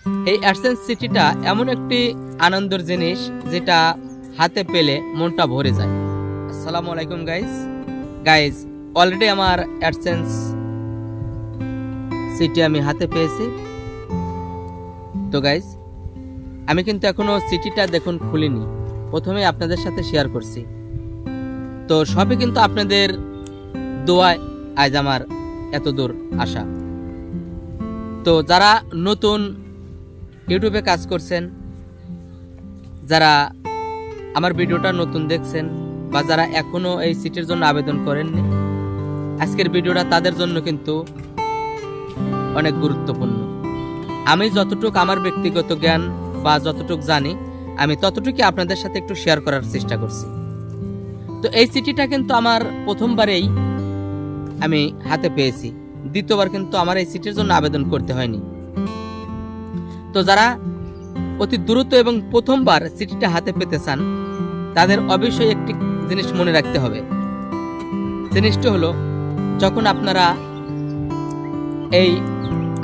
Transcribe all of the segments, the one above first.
এই অ্যাডসেন্স সিটিটা এমন একটি আনন্দের জিনিস যেটা হাতে পেলে মনটা ভরে যায়। আসসালামু আলাইকুম গাইজ অলরেডি আমার অ্যাডসেন্স সিটি আমি হাতে পেয়েছি। তো গাইজ আমি কিন্তু এখনো সিটিটা দেখুন খুলিনি, প্রথমে আপনাদের সাথে শেয়ার করছি। তো সবই কিন্তু আপনাদের দোয়ায় আজ আমার এত দূর আসা। তো যারা নতুন ইউটিউবে কাজ করছেন, যারা আমার ভিডিওটা নতুন দেখছেন, বা যারা এখনো এই সিটির জন্য আবেদন করেননি, আজকের ভিডিওটা তাদের জন্য কিন্তু অনেক গুরুত্বপূর্ণ। আমি যতটুকু আমার ব্যক্তিগত জ্ঞান বা যতটুকু জানি, আমি ততটুকু আপনাদের সাথে একটু শেয়ার করার চেষ্টা করছি। তো এই সিটিটা কিন্তু আমার প্রথমবারেই আমি হাতে পেয়েছি, দ্বিতীয়বার কিন্তু আমার এই সিটির জন্য আবেদন করতে হয়নি। তো যারা অতি দ্রুত এবং প্রথমবার সিটিটা হাতে পেতে চান, তাদের অবশ্যই একটি জিনিস মনে রাখতে হবে। জিনিসটা হলো, যখন আপনারা এই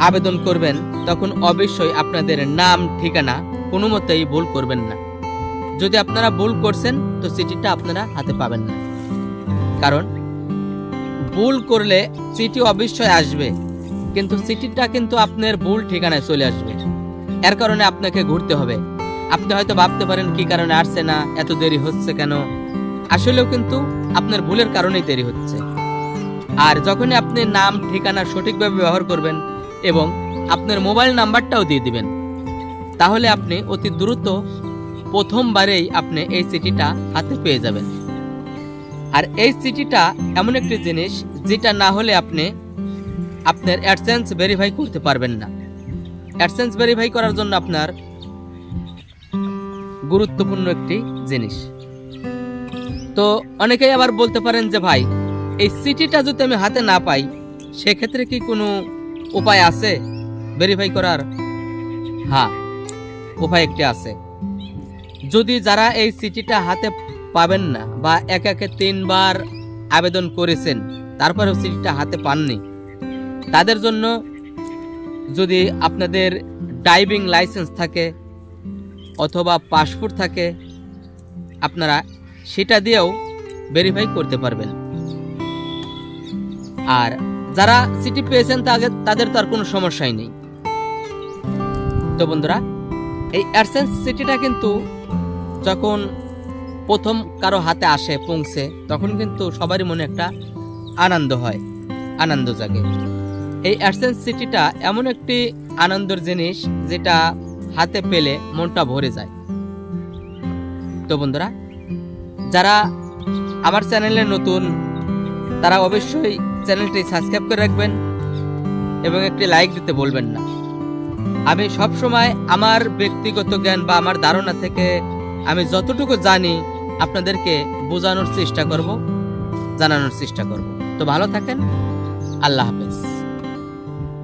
আবেদন করবেন তখন অবশ্যই আপনাদের নাম ঠিকানা কোনো মতেই ভুল করবেন না। যদি আপনারা ভুল করছেন তো চিঠিটা আপনারা হাতে পাবেন না, কারণ ভুল করলে চিঠি অবশ্যই আসবে, কিন্তু চিঠিটা কিন্তু আপনার ভুল ঠিকানায় চলে আসবে। এর কারণে আপনাকে ঘুরতে হবে। আপনি হয়তো ভাবতে পারেন কি কারণে আসছে না, এত দেরি হচ্ছে কেন। আসলেও কিন্তু আপনার ভুলের কারণেই দেরি হচ্ছে। আর যখনই আপনি নাম ঠিকানা সঠিকভাবে ব্যবহার করবেন এবং আপনার মোবাইল নাম্বারটাও দিয়ে দিবেন, তাহলে আপনি অতি দ্রুত প্রথমবারেই আপনি এই চিঠিটা হাতে পেয়ে যাবেন। আর এই চিঠিটা এমন একটি জিনিস যেটা না হলে আপনি আপনার অ্যাডসেন্স ভেরিফাই করতে পারবেন না। অ্যাডসেন্স ভেরিফাই করার জন্য আপনার গুরুত্বপূর্ণ একটি জিনিস। তো অনেকেই আবার বলতে পারেন যে ভাই, এই চিঠিটা যদি আমি হাতে না পাই, সেক্ষেত্রে কি কোনো উপায় আছে ভেরিফাই করার? হ্যাঁ, উপায় একটি আছে। যদি যারা এই চিঠিটা হাতে পাবেন না, বা একে 3বার আবেদন করেছেন তারপরেও চিঠিটা হাতে পাননি, তাদের জন্য যদি আপনাদের ড্রাইভিং লাইসেন্স থাকে অথবা পাসপোর্ট থাকে, আপনারা সেটা দিয়েও ভেরিফাই করতে পারবেন। আর যারা চিঠি পেয়েছেন তাদের তো আর কোনো সমস্যাই নেই। তো বন্ধুরা, এই অ্যাডসেন্স চিঠিটা কিন্তু যখন প্রথম কারো হাতে আসে, পৌঁছে, তখন কিন্তু সবারই মনে একটা আনন্দ হয়, আনন্দ জাগে। এই অ্যাডসেন্স চিঠিটা এমন একটি আনন্দের জিনিস যেটা হাতে পেলে মনটা ভরে যায়। তো বন্ধুরা, যারা আমার চ্যানেলে নতুন, তারা অবশ্যই চ্যানেলটি সাবস্ক্রাইব করে রাখবেন এবং একটি লাইক দিতে বলবেন না। আমি সব সময় আমার ব্যক্তিগত জ্ঞান বা আমার ধারণা থেকে আমি যতটুকু জানি আপনাদেরকে বোঝানোর চেষ্টা করব, জানানোর চেষ্টা করব। তো ভালো থাকেন, আল্লাহ হাফেজ।